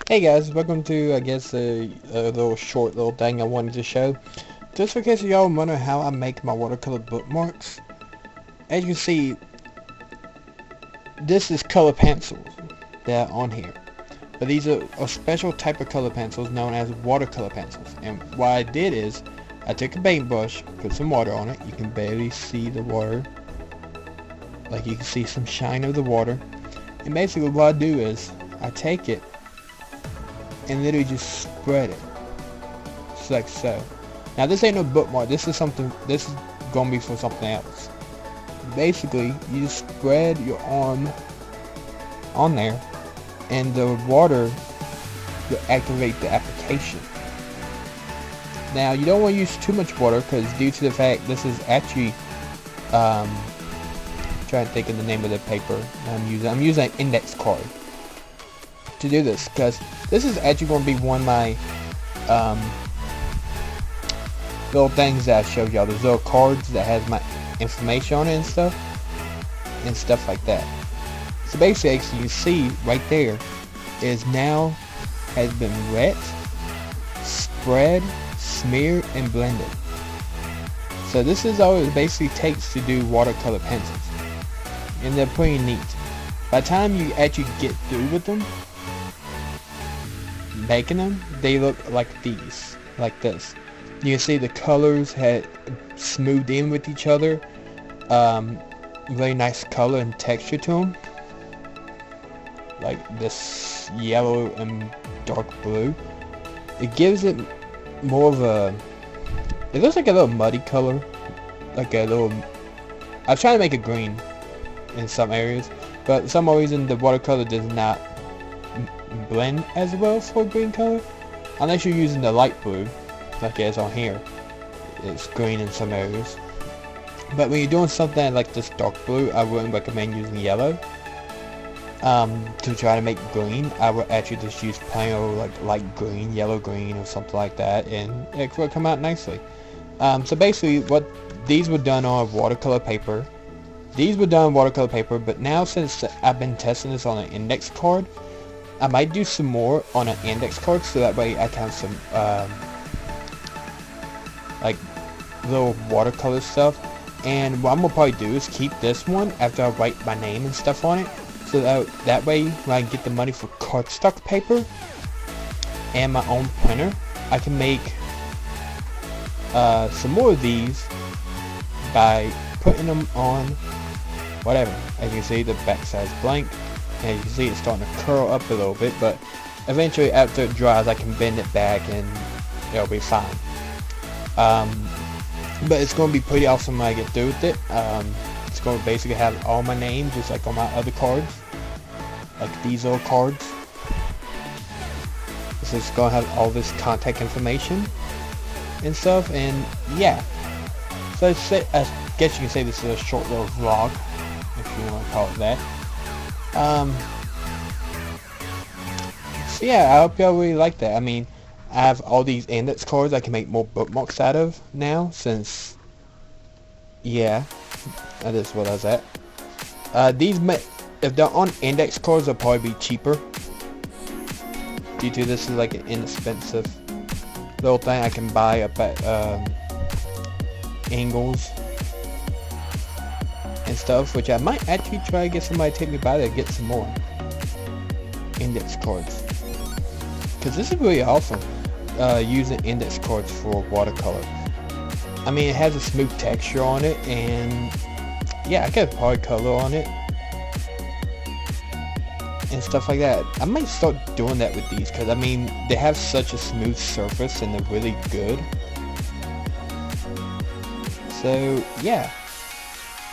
Hey guys, welcome to, I guess, a little short little thing I wanted to show. Just in case y'all wonder how I make my watercolor bookmarks. As you can see, this is color pencils that are on here. But these are a special type of color pencils known as watercolor pencils. And what I did is, I took a paintbrush, put some water on it. You can barely see the water. Like you can see some shine of the water. And basically what I do is, I take it and literally just spread it, just like so. Now this ain't no bookmark, this is gonna be for something else. Basically, you just spread your arm on there, and the water will activate the application. Now you don't want to use too much water, because due to the fact this is actually, trying to think of the name of the paper I'm using an index card to do this, because this is actually going to be one of my little things that I showed y'all. Those little cards that has my information on it and stuff like that. So basically, as you can see right there, is now has been wet, spread, smeared, and blended. So this is all it basically takes to do watercolor pencils, and they're pretty neat. By the time you actually get through with them, making them, they look like these, like this. You can see the colors had smoothed in with each other. Really nice color and texture to them, like this yellow and dark blue. It gives it more of a, it looks like a little muddy color, like a little, I was trying to make it green in some areas, but for some reason the watercolor does not blend as well for green color, unless you're using the light blue like it is on here. It's green in some areas, but when you're doing something like this dark blue, I wouldn't recommend using yellow. To try to make green, I would actually just use plain old like light green, yellow green, or something like that, and it will come out nicely. So basically, what these were done on watercolor paper. These were done on watercolor paper, but now since I've been testing this on an index card, I might do some more on an index card, so that way I can have some like little watercolor stuff. And what I'm gonna probably do is keep this one after I write my name and stuff on it, so that way when I get the money for cardstock paper and my own printer, I can make some more of these by putting them on whatever. As you can see, the back side's blank, and you can see it's starting to curl up a little bit, but eventually after it dries I can bend it back and it'll be fine. But it's going to be pretty awesome when I get through with it. It's going to basically have all my names just like on my other cards, like these old cards. So it's going to have all this contact information and stuff, and yeah. So I guess you can say this is a short little vlog, if you want to call it that. So yeah, I hope y'all really like that. I mean, I have all these index cards I can make more bookmarks out of now, since, yeah, that is what I was at. If they're on index cards, they'll probably be cheaper, due to this is like an inexpensive little thing I can buy up at Ingles and stuff, which I might actually try to get somebody to take me by to get some more index cards, because this is really awesome. Using index cards for watercolor. I mean, it has a smooth texture on it, and yeah, I got hard color on it and stuff like that. I might start doing that with these, because I mean, they have such a smooth surface and they're really good. So yeah,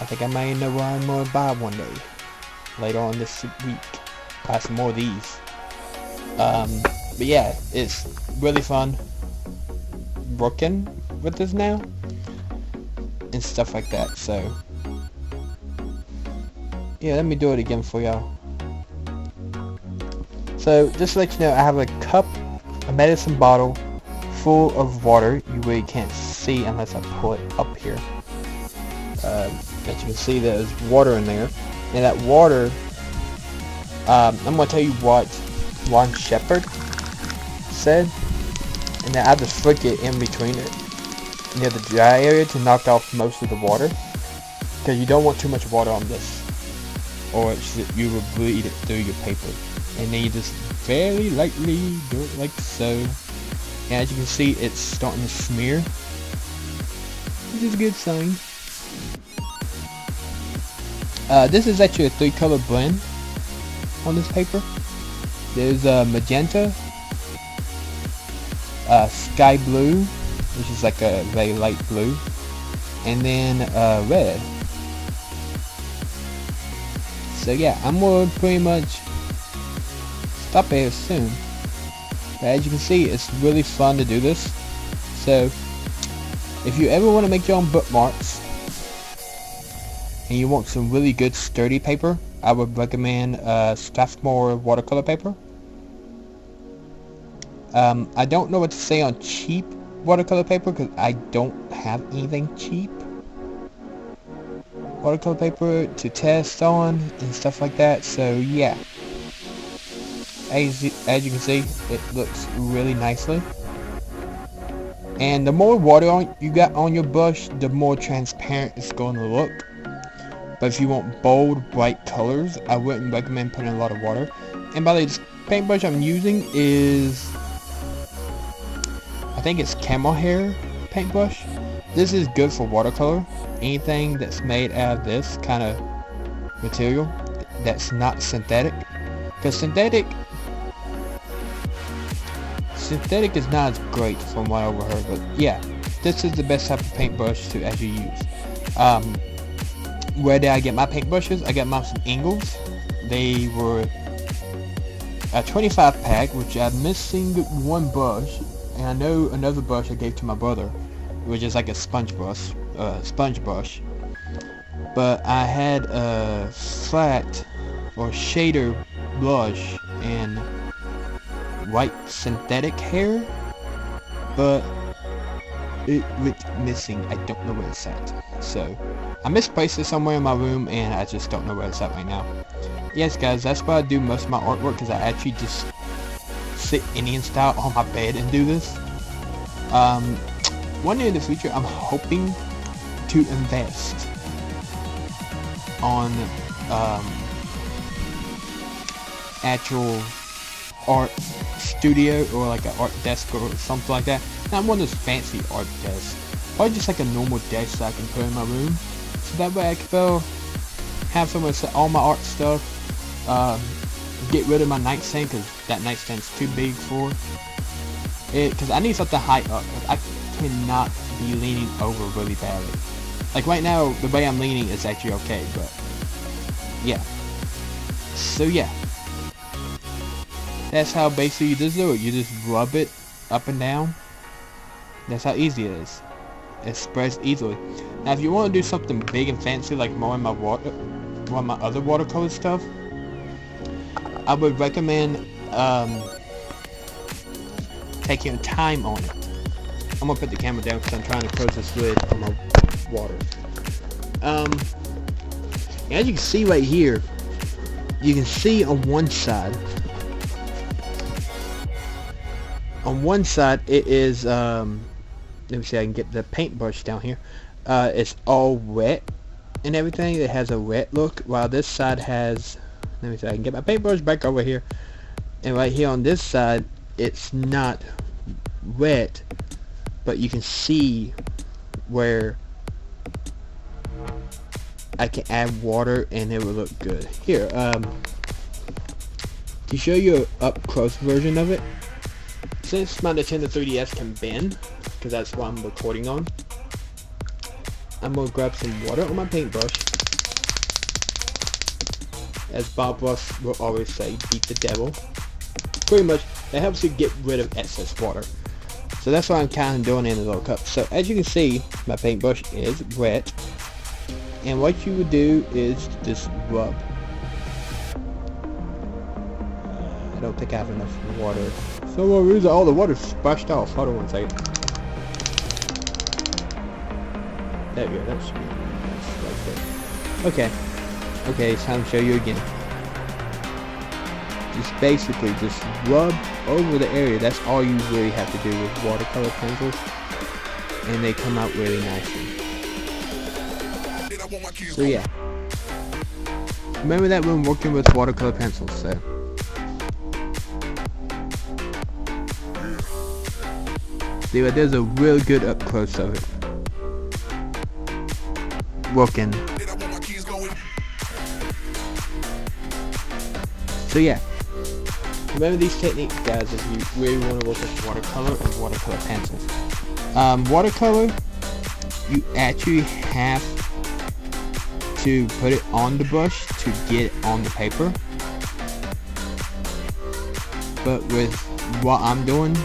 I think I might know what I'm gonna buy one day later on this week. Buy some more of these. But yeah, it's really fun working with this now and stuff like that. So yeah, let me do it again for y'all. So just to let you know, I have a cup, a medicine bottle full of water. You really can't see unless I pull it up here. As you can see, there's water in there, and that water, I'm going to tell you what one shepherd said, and then I just flick it in between it near the dry area to knock off most of the water, because you don't want too much water on this, or you will bleed it through your paper. And then you just very lightly do it like so, and as you can see, it's starting to smear, which is a good sign. This is actually a 3-color blend on this paper. There's magenta, sky blue, which is like a very light blue, and then red. So yeah, I'm gonna pretty much stop here soon. But as you can see, it's really fun to do this. So if you ever want to make your own bookmarks and you want some really good sturdy paper, I would recommend Strathmore watercolor paper. I don't know what to say on cheap watercolor paper because I don't have anything cheap watercolor paper to test on and stuff like that. So yeah, as you can see, it looks really nicely, and the more water you got on your brush, the more transparent it's going to look. But if you want bold, bright colors, I wouldn't recommend putting a lot of water. And by the way, this paintbrush I'm using is, I think it's camel hair paintbrush. This is good for watercolor. Anything that's made out of this kind of material that's not synthetic, because synthetic is not as great from what I overheard. But yeah, this is the best type of paintbrush to actually use. Where did I get my paintbrushes? I got mine from Ingles. They were a 25 pack, which I'm missing one brush, and I know another brush I gave to my brother, which is like a sponge brush. But I had a flat or shader blush in white synthetic hair, but it went missing. I don't know where it's at. So I misplaced it somewhere in my room, and I just don't know where it's at right now. Yes guys, that's why I do most of my artwork, because I actually just sit Indian style on my bed and do this. One day in the future, I'm hoping to invest on actual art studio, or like an art desk or something like that. Not one of those fancy art desks, or just like a normal desk that I can put in my room, so that way I can go have somewhere to set all my art stuff. Get rid of my nightstand, because that nightstand's too big for it, because I need something high up. I cannot be leaning over really badly. Like right now, the way I'm leaning is actually okay, but yeah. So yeah, that's how basically you just do it. You just rub it up and down. That's how easy it is. It spreads easily. Now if you want to do something big and fancy, like more in my one of my other watercolor stuff, I would recommend taking your time on it. I'm gonna put the camera down because I'm trying to close this lid on my water. As you can see right here, you can see on one side. On one side it is, let me see, I can get the paintbrush down here. It's all wet and everything. It has a wet look, while this side has, let me see, I can get my paintbrush back over here. And right here on this side, it's not wet, but you can see where I can add water and it will look good. Here, to show you an up close version of it, since my Nintendo 3DS can bend, because that's what I'm recording on, I'm gonna grab some water on my paintbrush. As Bob Ross will always say, beat the devil. Pretty much, that helps you get rid of excess water. So that's what I'm kind of doing in a little cup. So as you can see, my paintbrush is wet. And what you would do is just rub. I don't think I have enough water. So we'll lose all the water splashed off. Hold on one second. There we go, that should be nice right there. Okay. Okay, it's time to show you again. just basically just rub over the area. That's all you really have to do with watercolor pencils, and they come out really nicely. So yeah, remember that when working with watercolor pencils. So see, but there's a real good up close of it working. So yeah, remember these techniques, guys, if you really want to work with watercolor and watercolor pencils. Watercolor, you actually have to put it on the brush to get it on the paper. But with what I'm doing,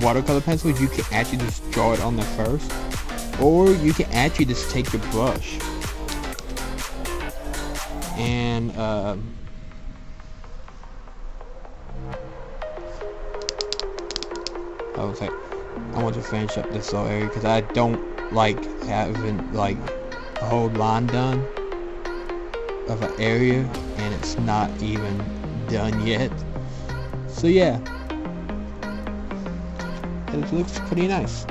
watercolor pencils, you can actually just draw it on there first, or you can actually just take your brush and I want to finish up this little area because I don't like having like a whole line done of an area and it's not even done yet. So yeah, it looks pretty nice.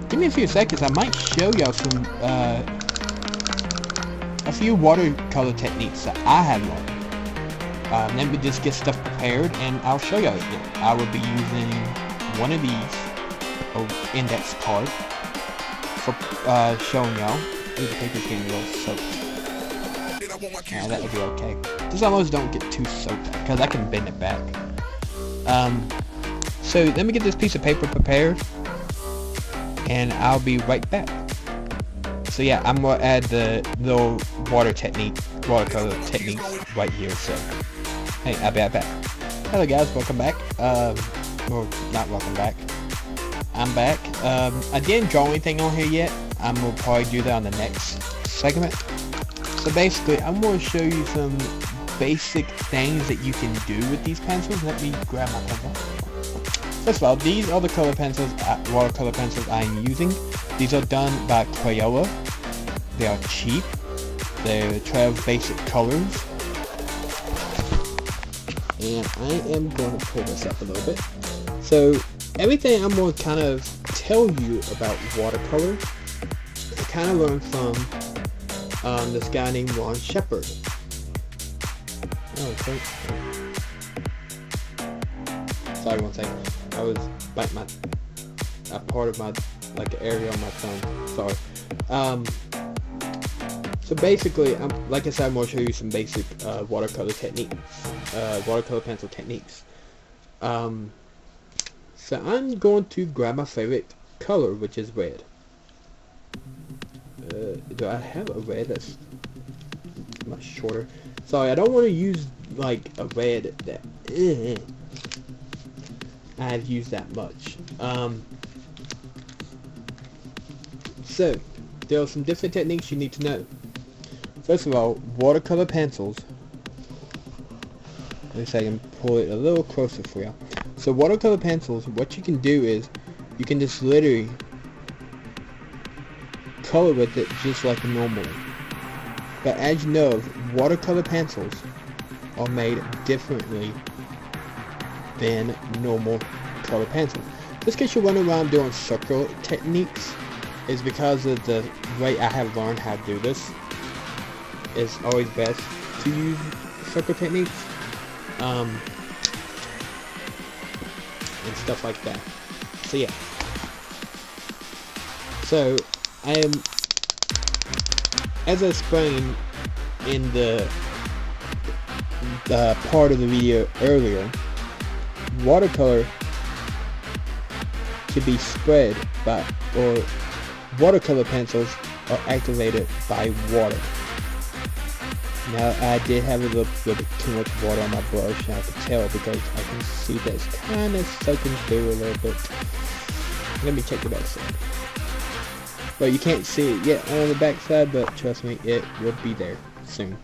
Give me a few seconds. I might show y'all some a few watercolor techniques that I have learned. Let me just get stuff prepared and I'll show y'all. I will be using one of these index card for showing y'all. The paper's getting a little soaked. Yeah, that would be okay. Just almost don't get too soaked because I can bend it back. So let me get this piece of paper prepared and I'll be right back. So yeah, I'm gonna add the little watercolor techniques right here. So hey, I'll be right back. Hello guys, welcome back. Well, not welcome back. I'm back. I didn't draw anything on here yet. I'm gonna probably do that on the next segment. So basically, I'm gonna show you some basic things that you can do with these pencils. Let me grab my pencil. First of all, these are the color pencils, watercolor pencils I'm using. These are done by Crayola. They are cheap. They're 12 basic colors. And I am going to pull this up a little bit. So everything I'm going to kind of tell you about watercolor, I kind of learned from this guy named Ron Shepard. Oh, okay. Sorry, one second. I was biting a part of my area on my thumb. Sorry. So basically, like I said, I'm going to show you some basic watercolor techniques, watercolor pencil techniques. So I'm going to grab my favorite color, which is red. Do I have a red that's much shorter? Sorry, I don't want to use like a red that I've used that much. So there are some different techniques you need to know. First of all, watercolor pencils. Let me see if I can pull it a little closer for you. So watercolor pencils, what you can do is you can just literally color with it just like normal. But as you know, watercolor pencils are made differently than normal color pencils. Just in case you're running around doing circle techniques, is because of the way I have learned how to do this. It's always best to use circle techniques and stuff like that. So yeah. So I am, as I explained in the part of the video earlier, watercolor can be spread by, or watercolor pencils are activated by water. Now I did have a little bit too much water on my brush, and I could tell because I can see that it's kind of soaking through a little bit. Let me check the back side. Well, you can't see it yet on the back side, but trust me, it will be there soon.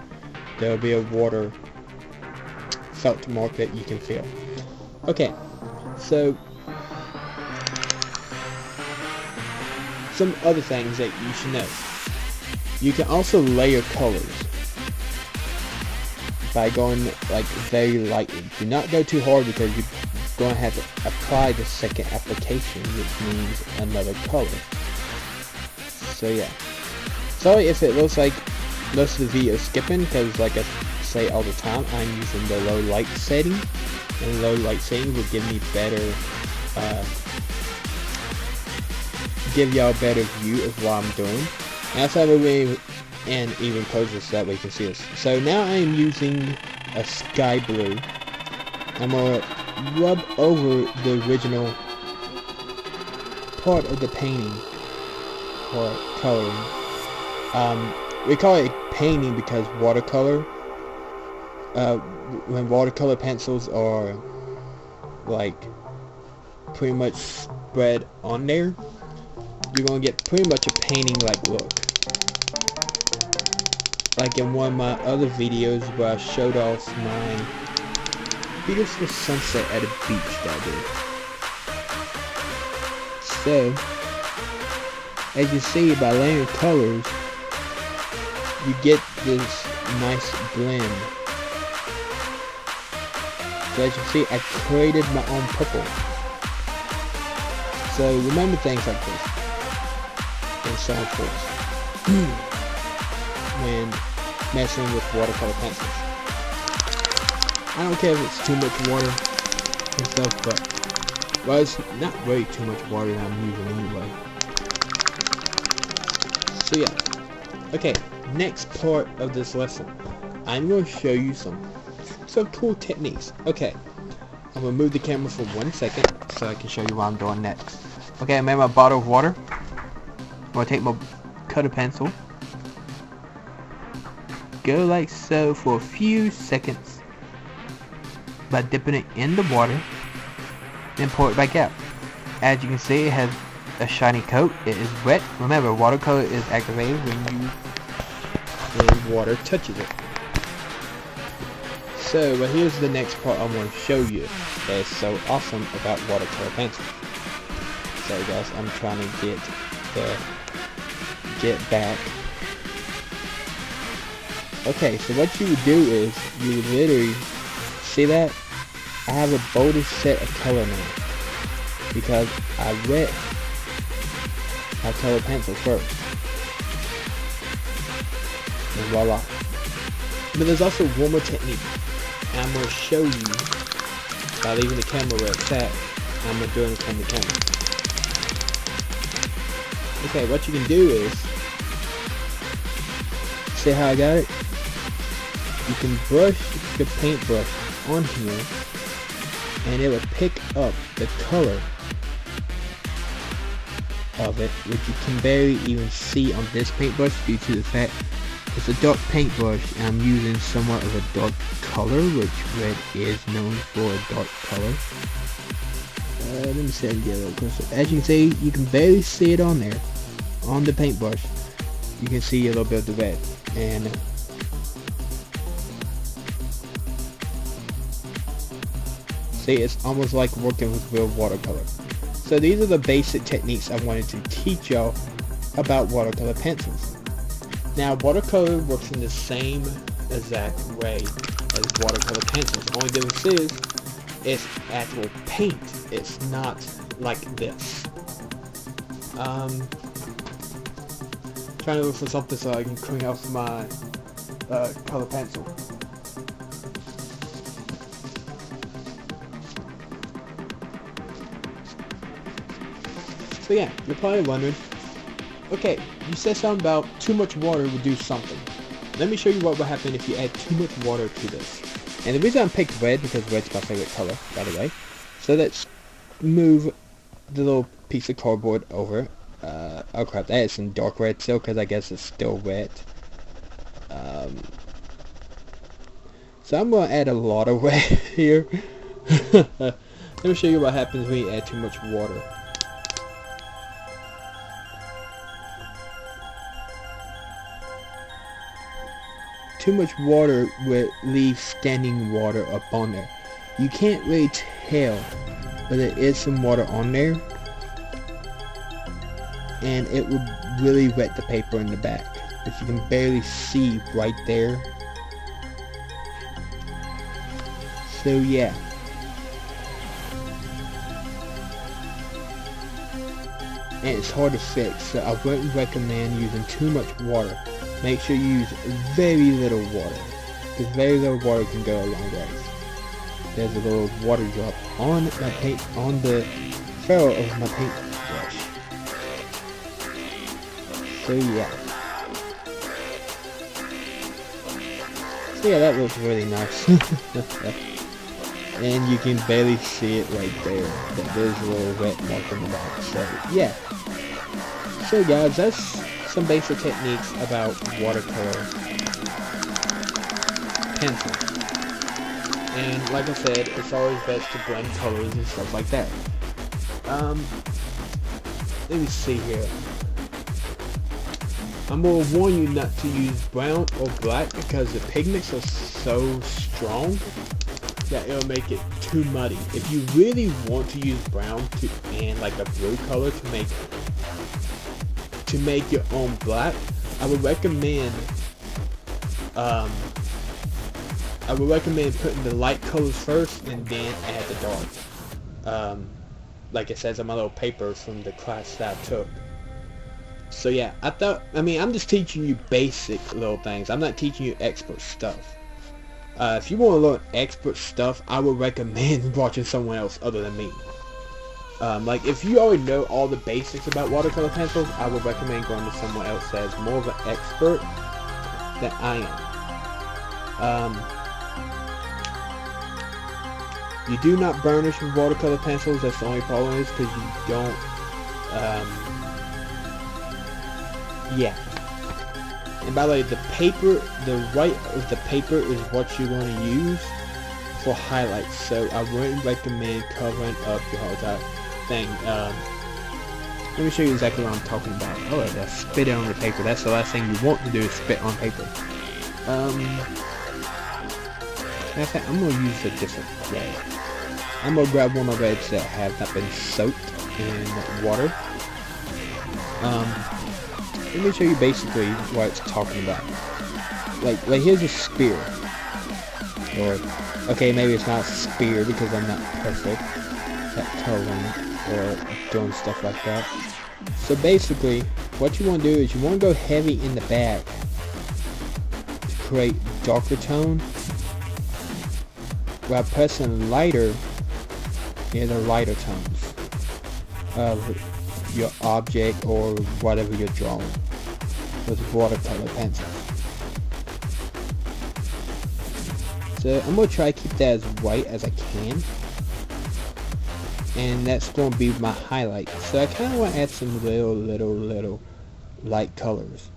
There will be a water felt mark that you can feel. Okay, so some other things that you should know. You can also layer colors. by going like very lightly. Do not go too hard because you're going to have to apply the second application, which means another color. So yeah. Sorry if it looks like most of the video is skipping, because like I say all the time, I'm using the low light setting, and low light setting will give me better, give y'all a better view of what I'm doing. And that's how we and even closer so that way you can see this. So now I am using a sky blue. I'm gonna rub over the original part of the painting or coloring. We call it painting because watercolor, when watercolor pencils are like pretty much spread on there, you're gonna get pretty much a painting like look. Like in one of my other videos where I showed off my beautiful sunset at a beach that I did. So, as you see, by layering colors, you get this nice blend. So as you see, I created my own purple. So remember things like this, and so forth. When messing with watercolor pencils. I don't care if it's too much water and stuff, but well, it's not really too much water that I'm using anyway. So yeah. Okay, next part of this lesson, I'm going to show you some cool techniques. Okay, I'm going to move the camera for 1 second so I can show you what I'm doing next. Okay, I made my bottle of water. I'm going to take my cutter pencil, go like so for a few seconds by dipping it in the water, then pour it back out. As you can see, it has a shiny coat. It is wet. Remember, watercolor is activated when water touches it. So, but here's the next part I want to show you that is so awesome about watercolor pencils. Sorry guys, I'm trying to get back. Okay, so what you would do is, you would literally, see that? I have a bolder set of color now, because I wet my color pencil first. And voila. But there's also one more technique, and I'm going to show you by leaving the camera where it's at. I'm going to do it from the camera. Okay, what you can do is, see how I got it? You can brush the paintbrush on here and it will pick up the color of it, which you can barely even see on this paintbrush due to the fact it's a dark paintbrush and I'm using somewhat of a dark color, which red is known for a dark color. Let me see if I can get a little closer. As you can see, you can barely see it on there, on the paintbrush. You can see a little bit of the red. And see, it's almost like working with real watercolor. So these are the basic techniques I wanted to teach y'all about watercolor pencils. Now, watercolor works in the same exact way as watercolor pencils. The only difference is, it's actual paint. It's not like this. Trying to look for something so I can clean off my color pencil. So yeah, you're probably wondering, okay, you said something about too much water would do something. Let me show you what will happen if you add too much water to this. And the reason I picked red, because red's my favorite color, by the way. So let's move the little piece of cardboard over. Oh crap, that is some dark red still, because I guess it's still wet. So I'm going to add a lot of red here. Let me show you what happens when you add too much water. Too much water will leave standing water up on there. You can't really tell, but there is some water on there, and it will really wet the paper in the back, which you can barely see right there. So yeah. And it's hard to fix, so I wouldn't recommend using too much water. Make sure you use very little water, because very little water can go a long way. There's a little water drop on my paint, on the ferrule of my paintbrush. So yeah. So yeah, that looks really nice. And you can barely see it right there, but there's a little wet mark on the back. So yeah. So guys, that's some basic techniques about watercolor pencils. And like I said, it's always best to blend colors and stuff like that. Let me see here. I'm going to warn you not to use brown or black because the pigments are so strong that it'll make it too muddy. If you really want to use brown and like a blue color to make your own black, I would recommend putting the light colors first and then add the dark. Like it says on my little paper from the class that I took. So yeah, I'm just teaching you basic little things. I'm not teaching you expert stuff. If you want to learn expert stuff, I would recommend watching someone else other than me. Like if you already know all the basics about watercolor pencils, I would recommend going to someone else that's more of an expert than I am. You do not burnish with watercolor pencils. That's the only problem is because you don't. Yeah. And by the way, the paper, the right of the paper is what you're going to use for highlights. So I wouldn't recommend covering up your whole thing. Let me show you exactly what I'm talking about. Oh, I spit it on the paper. That's the last thing you want to do is spit on paper. In fact, I'm going to use a different red. I'm going to grab one of my reds that have not been soaked in water. Let me show you basically what it's talking about. Like here's a spear. Or, okay, maybe it's not a spear because I'm not perfect at coloring or doing stuff like that. So basically, what you want to do is you want to go heavy in the back to create darker tone, while pressing lighter in the lighter tones of your object or whatever you're drawing with watercolor pencil. So I'm going to try to keep that as white as I can, and that's going to be my highlight. So I kind of want to add some little light colors.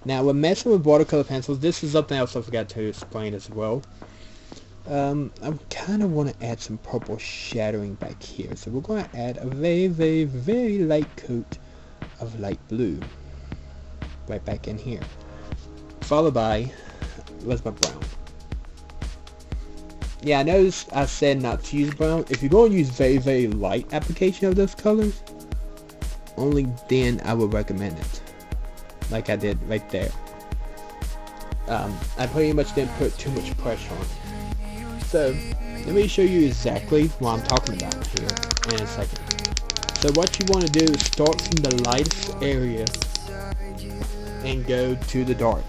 Now when messing with watercolor pencils, this is something else I forgot to explain as well. I kind of want to add some purple shadowing back here, so we're going to add a very light coat of light blue right back in here, followed by, where's my brown? Yeah, I noticed I said not to use brown. If you're going to use very light application of those colors, only then I would recommend it, like I did right there. I pretty much didn't put too much pressure on it. So let me show you exactly what I'm talking about here in a second. So what you want to do is start from the lightest area and go to the dark.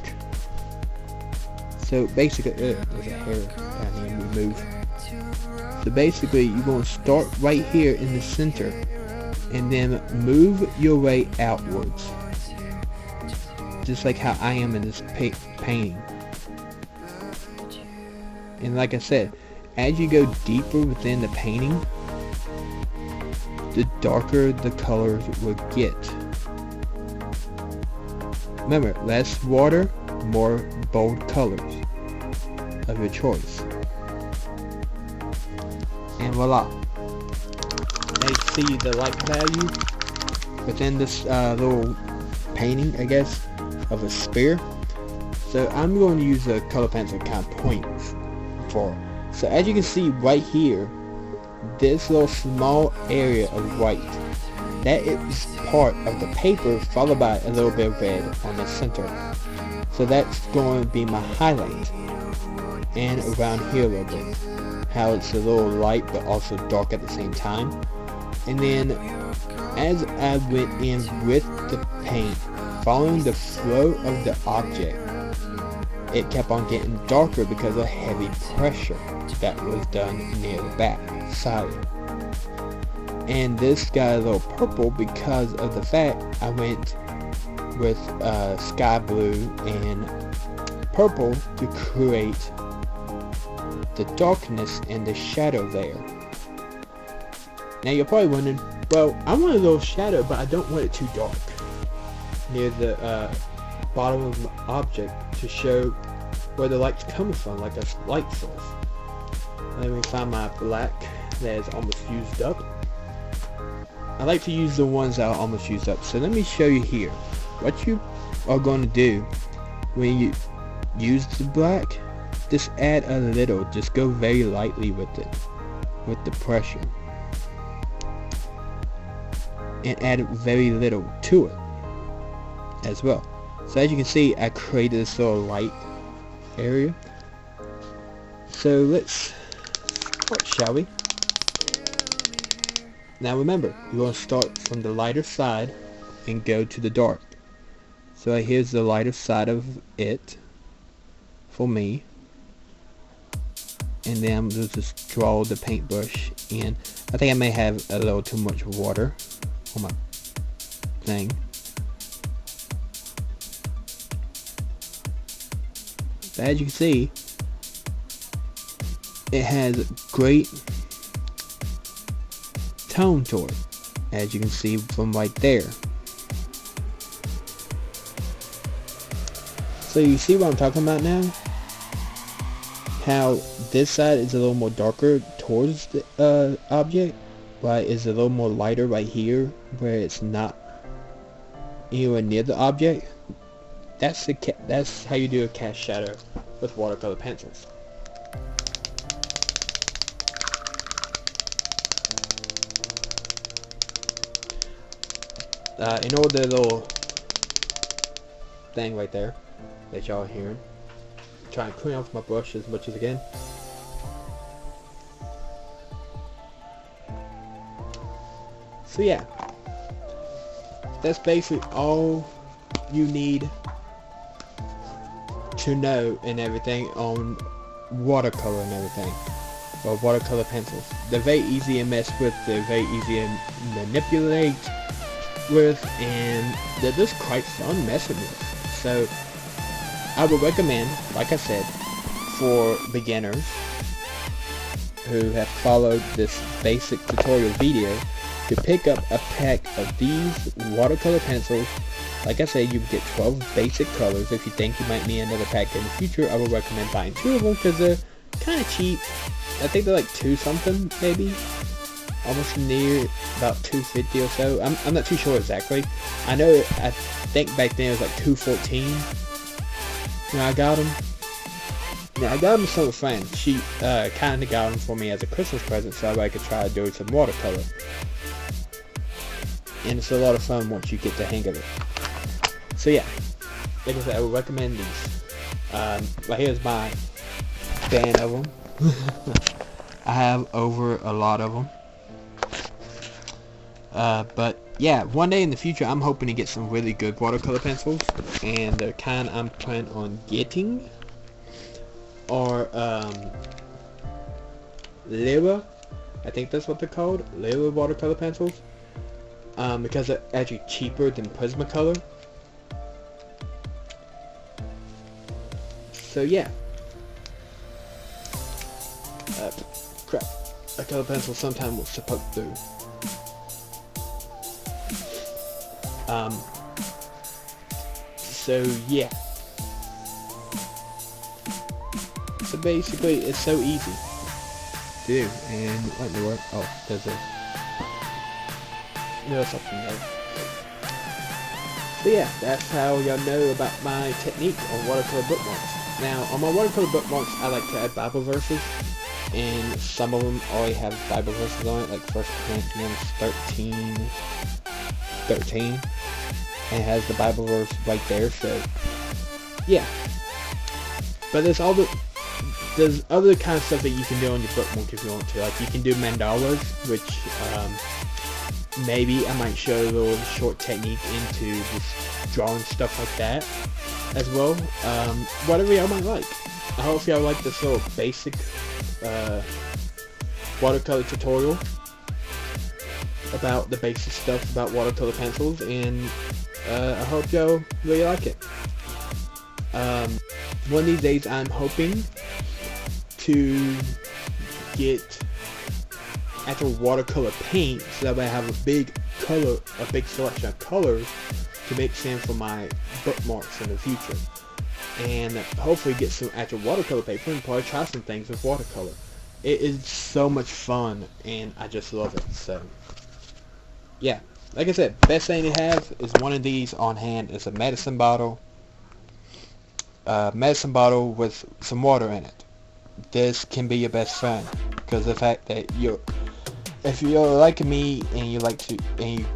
So basically, there's a hair down here, move. So basically, you're going to start right here in the center and then move your way outwards, just like how I am in this painting. And like I said, as you go deeper within the painting, the darker the colors will get. Remember, less water, more bold colors of your choice. And voila. Now you see the light value within this little painting, I guess, of a spear. So I'm going to use a color pencil kind of points for. So as you can see right here, this little small area of white, that is part of the paper, followed by a little bit of red on the center. So that's going to be my highlight. and around here a little bit. How it's a little light but also dark at the same time. And then as I went in with the paint, following the flow of the object, it kept on getting darker because of heavy pressure that was done near the back side. And this got a little purple because of the fact I went with sky blue and purple to create the darkness and the shadow there. Now you're probably wondering, well, I want a little shadow, but I don't want it too dark near the bottom of the object to show where the light's coming from, like a light source. Let me find my black that is almost used up. I like to use the ones that are almost used up. So let me show you here. What you are going to do when you use the black, just add a little, just go very lightly with it, with the pressure. And add very little to it as well. So as you can see, I created this little light area. So let's start, shall we? Now remember, you're going to start from the lighter side and go to the dark. So here's the lighter side of it for me. And then I'm going to just draw the paintbrush in. I think I may have a little too much water on my thing. But as you can see, it has great tone to it, as you can see from right there. So you see what I'm talking about now? How this side is a little more darker towards the object, while it's a little more lighter right here, where it's not anywhere near the object. That's how you do a cast shadow with watercolor pencils. Ignore the little thing right there that y'all are hearing. Try and clean off my brush as much as I can. So yeah, that's basically all you need to know and everything on watercolor and everything, or watercolor pencils. They're very easy to mess with, they're very easy to manipulate with, and they're just quite fun messing with. So I would recommend, like I said, for beginners who have followed this basic tutorial video, to pick up a pack of these watercolor pencils. Like I said, you can get 12 basic colors. If you think you might need another pack in the future, I would recommend buying 2 of them because they're kind of cheap. I think they're like 2 something, maybe. Almost near about $2.50 or so. I'm not too sure exactly. I know, I think back then it was like $2.14 when I got them. Now I got them from a friend. She kind of got them for me as a Christmas present so I could try to do some watercolor. And it's a lot of fun once you get the hang of it. So yeah, like I said, I would recommend these. Right here's my band of them. I have over a lot of them. But yeah, one day in the future I'm hoping to get some really good watercolor pencils, and the kind I'm planning on getting are Lyra, I think that's what they're called, Lyra watercolor pencils, because they're actually cheaper than Prismacolor. So yeah, crap, a color pencil sometimes will slip up through. So yeah, so basically it's so easy to do, and let me work. Oh, there's something there. So yeah, that's how y'all know about my technique on watercolor bookmarks. Now on my watercolor bookmarks, I like to add Bible verses, and some of them already have Bible verses on it, like 1 Corinthians 13, and it has the Bible verse right there. So yeah, but it's all the there's other kind of stuff that you can do on your bookmark if you want to. Like you can do mandalas, which maybe I might show a little short technique into just drawing stuff like that as well. Whatever y'all might like. I hope y'all like this little basic watercolor tutorial about the basic stuff about watercolor pencils, and I hope y'all really like it. One of these days I'm hoping to get actual watercolor paint so that way I have a big selection of colors to mix in for my bookmarks in the future, and hopefully get some actual watercolor paper and probably try some things with watercolor. It is so much fun and I just love it. So yeah, like I said, best thing to have is one of these on hand. It's a medicine bottle with some water in it. This can be your best friend, because the fact that if you're like me and you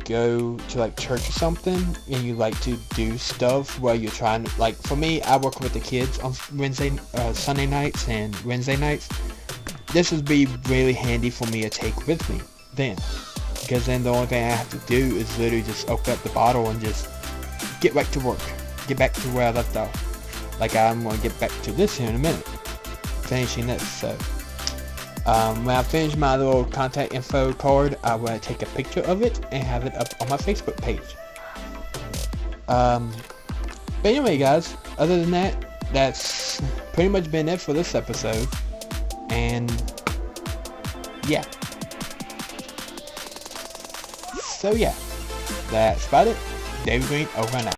go to like church or something and you like to do stuff where you're trying to, like for me, I work with the kids on Sunday nights and Wednesday nights. This would be really handy for me to take with me then, because then the only thing I have to do is literally just open up the bottle and just get back to work, get back to where I left off. Like I'm going to get back to this here in a minute, finishing this. So when I finish my little contact info card, I will take a picture of it and have it up on my Facebook page. But anyway guys, other than that, that's pretty much been it for this episode. And yeah, so yeah, that's about it. David Greene over and out.